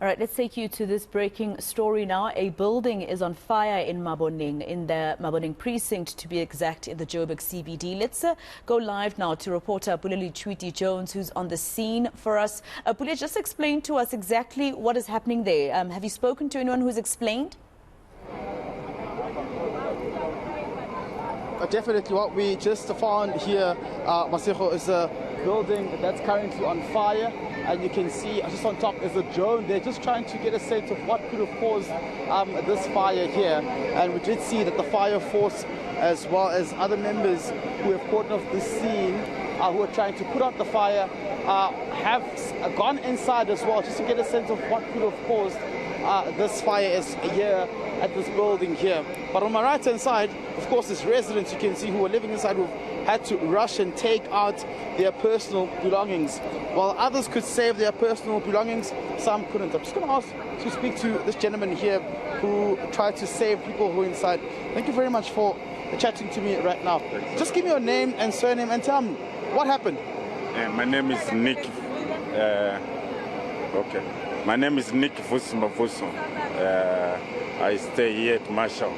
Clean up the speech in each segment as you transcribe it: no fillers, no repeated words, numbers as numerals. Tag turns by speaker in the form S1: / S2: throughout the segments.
S1: All right, let's take you to this breaking story now. A building is on fire in Maboneng, in the Maboneng precinct, to be exact, in the Joburg CBD. Let's go live now to reporter Pule Letshwiti-Jones, who's on the scene for us. Pule, just explain to us exactly what is happening there. Have you spoken to anyone who's explained?
S2: Definitely what we just found here, Masego, is a building that's currently on fire. And you can see just on top is a drone. They're just trying to get a sense of what could have caused this fire here. And we did see that the fire force, as well as other members who have caught off the scene, who are trying to put out the fire, have gone inside as well, just to get a sense of what could have caused this fire here at this building here. But on my right hand side, of course, there's residents you can see who are living inside who've had to rush and take out their personal belongings. While others could save their personal belongings, some couldn't. I'm just going to ask to speak to this gentleman here who tried to save people who are inside. Thank you very much for chatting to me right now. Just give me your name and surname and tell me what happened.
S3: My name is Nick. My name is Nick Vusimavuso. I stay here at Marshall.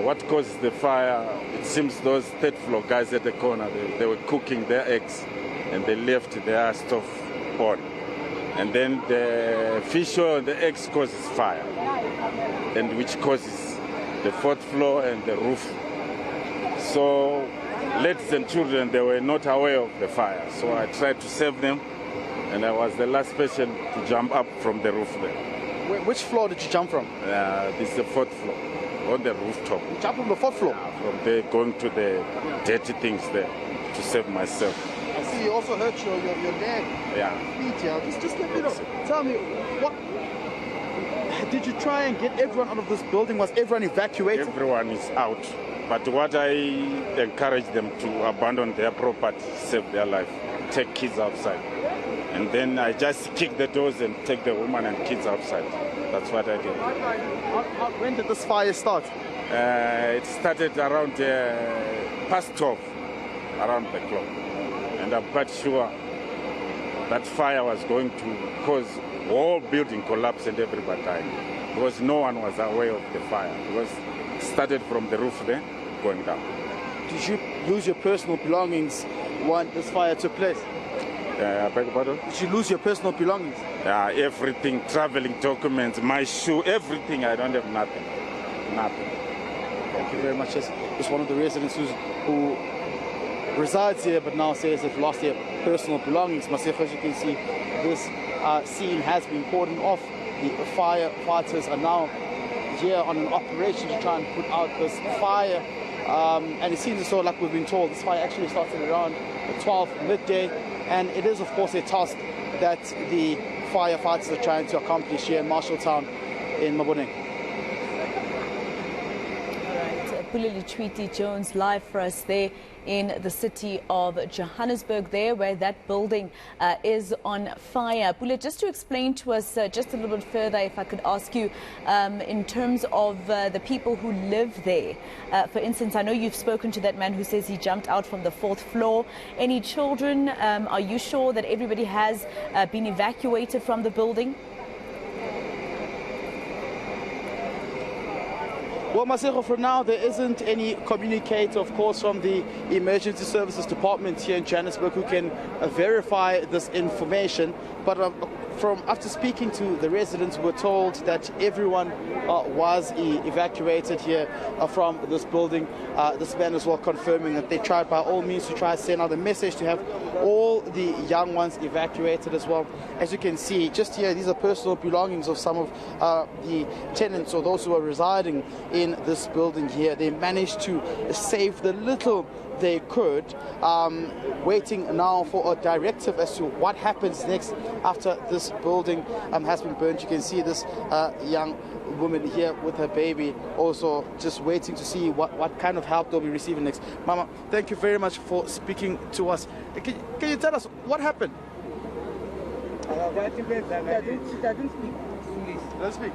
S3: What caused the fire? It seems those third floor guys at the corner, they were cooking their eggs and they left their stove on. And then the fish oil and the eggs causes fire, and which causes the fourth floor and the roof. So ladies and children, they were not aware of the fire. So I tried to save them, and I was the last person to jump up from the roof there.
S2: Which floor did you jump from?
S3: This is the fourth floor, on the rooftop.
S2: You jumped from the fourth floor?
S3: From there, going to the dirty things there to save myself.
S2: I see you also hurt your leg.
S3: Yeah.
S2: Feet, yeah. Just let me know. Tell me, what did you try and get everyone out of this building? Was everyone evacuated?
S3: Everyone is out. But what I encourage them to abandon their property, save their life, take kids outside. And then I just kick the doors and take the woman and kids outside. That's what I did.
S2: When did this fire start?
S3: It started around past 12, around the clock. And I'm quite sure that fire was going to cause whole building collapse and everybody died. Because no one was aware of the fire. Because it started from the roof there, going down.
S2: Did you lose your personal belongings when this fire took place?
S3: I beg your pardon?
S2: Did you lose your personal belongings?
S3: Everything, traveling documents, my shoe, everything. I don't have nothing. Nothing.
S2: Thank you very much. Just one of the residents who resides here but now says they've lost their personal belongings. Masego, as you can see, this scene has been cordoned off. The firefighters are now here on an operation to try and put out this fire. And it seems as though, like we've been told, this fire actually started around 12 midday. And it is, of course, a task that the firefighters are trying to accomplish here in Marshalltown in Maboneng.
S1: All right, Pule Letshwiti-Jones live for us there in the city of Johannesburg, there where that building is on fire. Pule, just to explain to us just a little bit further, if I could ask you, in terms of the people who live there. For instance, I know you've spoken to that man who says he jumped out from the fourth floor. Any children? Are you sure that everybody has been evacuated from the building?
S2: Well, Masego, for now, there isn't any communicator, of course, from the Emergency Services Department here in Johannesburg who can verify this information. But after speaking to the residents, we're told that everyone was evacuated here from this building. This man as well confirming that they tried by all means to try to send out a message to have all the young ones evacuated as well. As you can see, just here, these are personal belongings of some of the tenants or those who are residing in this building here. They managed to save the little they could, waiting now for a directive as to what happens next after this building has been burned. You can see this young woman here with her baby also just waiting to see what kind of help they'll be receiving next. Mama, thank you very much for speaking to us. Can you tell us what happened?
S4: She doesn't speak English.
S2: Let's speak.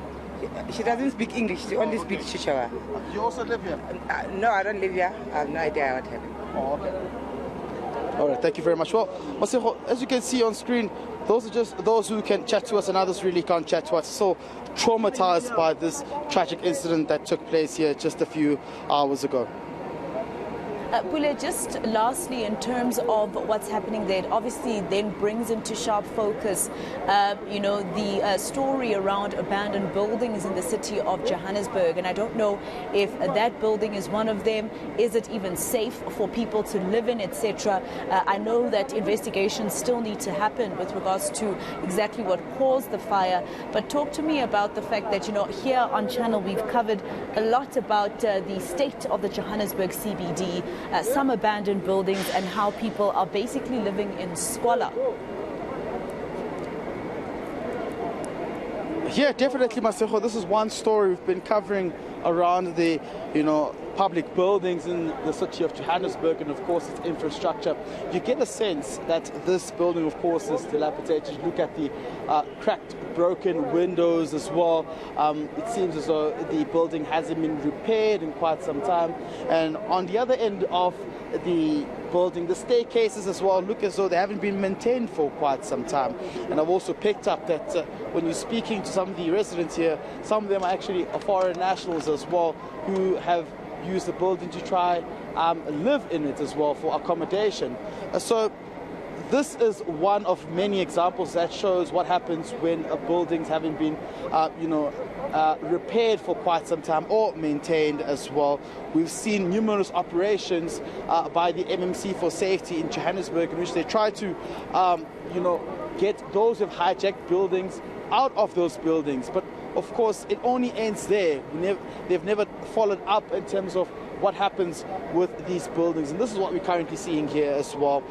S4: She doesn't speak English. She only speaks Chichewa.
S2: You also live here?
S4: No, I don't live here. I have no idea what happened.
S2: Oh, okay. All right, thank you very much. Well, Masego, as you can see on screen, those are just those who can chat to us, and others really can't chat to us. So traumatized by this tragic incident that took place here just a few hours ago.
S1: Pule, just lastly, in terms of what's happening there, it obviously then brings into sharp focus, the story around abandoned buildings in the city of Johannesburg. And I don't know if that building is one of them. Is it even safe for people to live in, etc.? I know that investigations still need to happen with regards to exactly what caused the fire. But talk to me about the fact that, here on Channel we've covered a lot about the state of the Johannesburg CBD. Some abandoned buildings and how people are basically living in squalor.
S2: Yeah, definitely, Masejo. This is one story we've been covering around the, public buildings in the city of Johannesburg and, of course, its infrastructure. You get a sense that this building, of course, is dilapidated. Look at the cracked, broken windows as well. It seems as though the building hasn't been repaired in quite some time. And on the other end of the building, the staircases as well look as though they haven't been maintained for quite some time. And I've also picked up that when you're speaking to some of the residents here, some of them are actually foreign nationals as well who have used the building to try live in it as well for accommodation. So this is one of many examples that shows what happens when buildings haven't been repaired for quite some time or maintained as well. We've seen numerous operations by the MMC for safety in Johannesburg in which they try to get those who've hijacked buildings out of those buildings. But of course, it only ends there. They've never followed up in terms of what happens with these buildings. And this is what we're currently seeing here as well.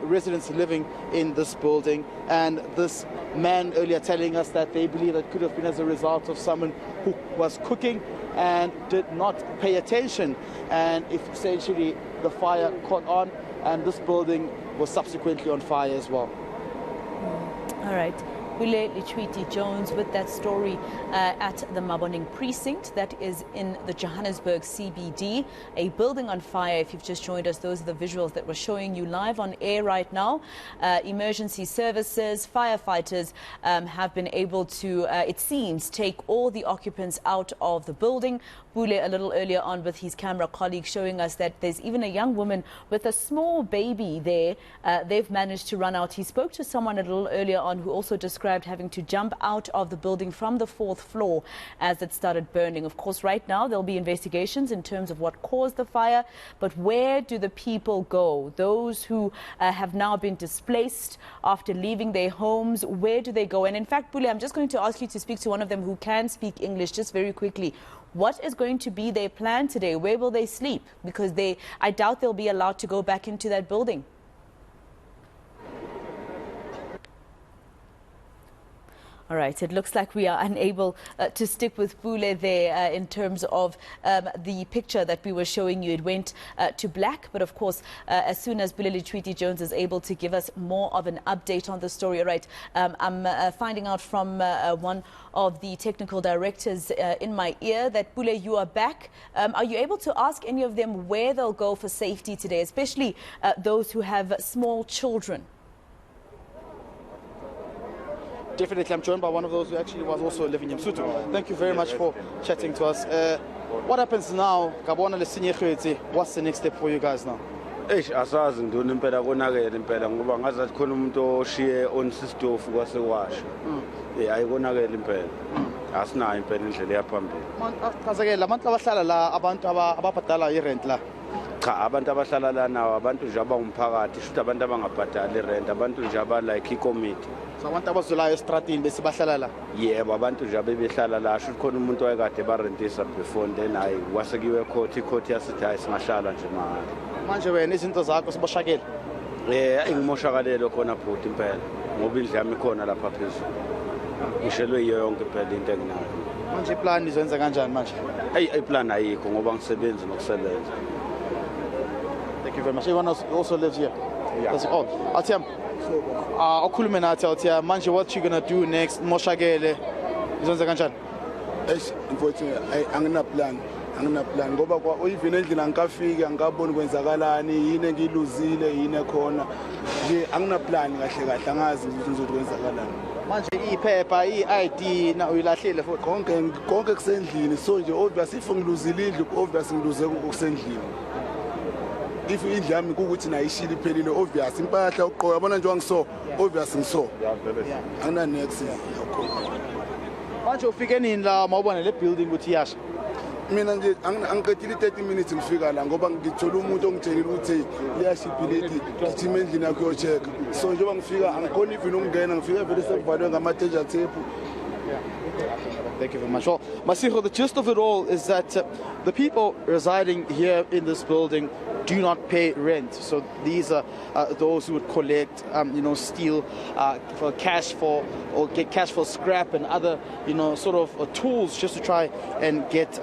S2: Residents living in this building. And this man earlier telling us that they believe it could have been as a result of someone who was cooking and did not pay attention. And if essentially the fire caught on, and this building was subsequently on fire as well.
S1: All right. Pule Letshwiti-Jones with that story at the Maboneng precinct that is in the Johannesburg CBD. A building on fire. If you've just joined us, those are the visuals that we're showing you live on air right now. Emergency services, firefighters have been able to, it seems, take all the occupants out of the building. Pule a little earlier on with his camera colleague showing us that there's even a young woman with a small baby there. They've managed to run out. He spoke to someone a little earlier on who also described having to jump out of the building from the 4th floor as it started burning. Of course, right now there'll be investigations in terms of what caused the fire, but where do the people go? Those who have now been displaced after leaving their homes, where do they go? And in fact, Pule, I'm just going to ask you to speak to one of them who can speak English just very quickly. What is going to be their plan today? Where will they sleep? Because I doubt they'll be allowed to go back into that building. All right, it looks like we are unable to stick with Pule there in terms of the picture that we were showing you. It went to black, but of course, as soon as Pule Letshwiti-Jones is able to give us more of an update on the story. All right, I'm finding out from one of the technical directors in my ear that, Pule, you are back. Are you able to ask any of them where they'll go for safety today, especially those who have small children?
S2: Definitely, I'm joined by one of those who actually was also living in Msutu. Thank you very much for chatting to us. What happens now? What's the next step for you guys now?
S5: Asazi ndoni impela konakele impela ngoba ngazathi khona umuntu oshiye on sistofu kwasewasha. Ayikonakele impela. Asinayo impela indlela yaphambili.
S2: Chazeke labantu abahlala la abantu ababhadala irent la.
S5: Cha, abantu abahlala la nawo abantu nje abangumphakathi, futhi abantu abangabhadali irent, abantu nje like icommittee.
S2: So abantu abazulayo estratini bese bahlala la.
S5: Yebo, abantu nje abebehlala la, futhi khona umuntu wayekade barentisa before then hayi wasekiwe court yasithi hayi singashala nje manje.
S2: Manje wena izinto zakho siboshakele.
S5: Ingimoshakalelo khona bhuti impela ngoba indlu yami ikhona lapha phezulu. Ngishelwe yiyo yonke impela into enginayo.
S2: Manje iplan izenza kanjani manje?
S5: Iplan ayikho ngoba ngisebenza nokusebenza.
S2: Thank you very much. Everyone else also lives here.
S5: Yeah.
S2: That's all. Atiyam. Okhulume nathi Atiyam. Manje what you gonna do next? Moshakele. Izenza kanjani?
S6: Unfortunately, I'm not plan.
S5: anginaplan ngoba even endlini angikafiki angikaboni kwenzakalani yini engiluzile yini ekhona nje anginaplan kahle kahle angazi ukuthi ngizothi kwenzakalani
S2: manje iphepha i-ID na uyilahlile futhi
S5: konke kusendlini so nje obvious if ngiluzile indlu obvious ngiluze kusendlini if indlu yami kukuthi nayishila iphelile obvious impahla uqoqa yabona nje wangiso obvious ngiso angina next yakho
S2: manje ufike nini la mawubona le building ukuthi iyasha
S5: mina nje angiqedile 30 minutes ngifika la ngoba ngithola umuntu ongitshelile ukuthi liyashibhileti ngithime endlini yakho yocheck so njengoba ngifika angikhona even ukungena ngifika vele sekuvalwe ngama-danger tape.
S2: Thank you very much. Well, Masigo, the gist of it all is that the people residing here in this building do not pay rent. So these are those who would collect, steal for cash for or get cash for scrap and other, sort of tools just to try and get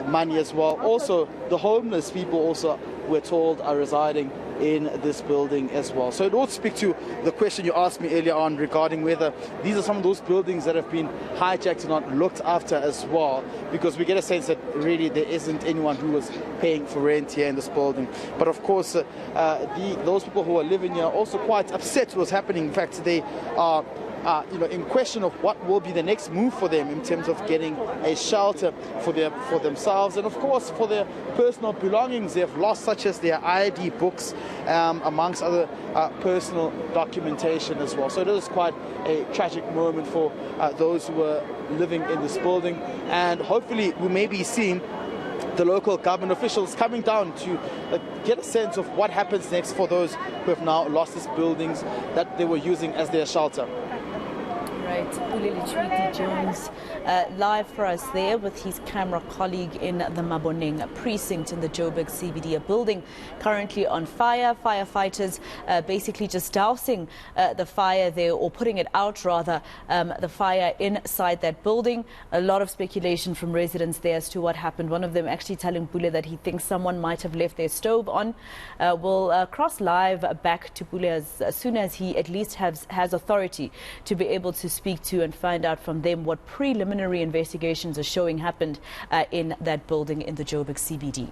S2: money as well. Also, the homeless people also, we're told, are residing in this building as well. So it would speak to the question you asked me earlier on regarding whether these are some of those buildings that have been hijacked and not looked after as well, because we get a sense that really there isn't anyone who is paying for rent here in this building. But of course, those people who are living here are also quite upset with what's happening. In fact, they are in question of what will be the next move for them in terms of getting a shelter for themselves and of course for their personal belongings they've lost, such as their ID books, amongst other personal documentation as well. So it is quite a tragic moment for those who are living in this building, and hopefully we may be seeing the local government officials coming down to get a sense of what happens next for those who have now lost these buildings that they were using as their shelter.
S1: Right, Pule Letshwiti-Jones live for us there with his camera colleague in the Maboneng precinct in the Joburg CBD, a building currently on fire. Firefighters basically just dousing the fire there, or putting it out rather, the fire inside that building. A lot of speculation from residents there as to what happened. One of them actually telling Pule that he thinks someone might have left their stove on. We'll cross live back to Pule as soon as he at least has authority to be able to speak to and find out from them what preliminary investigations are showing happened in that building in the Joburg CBD.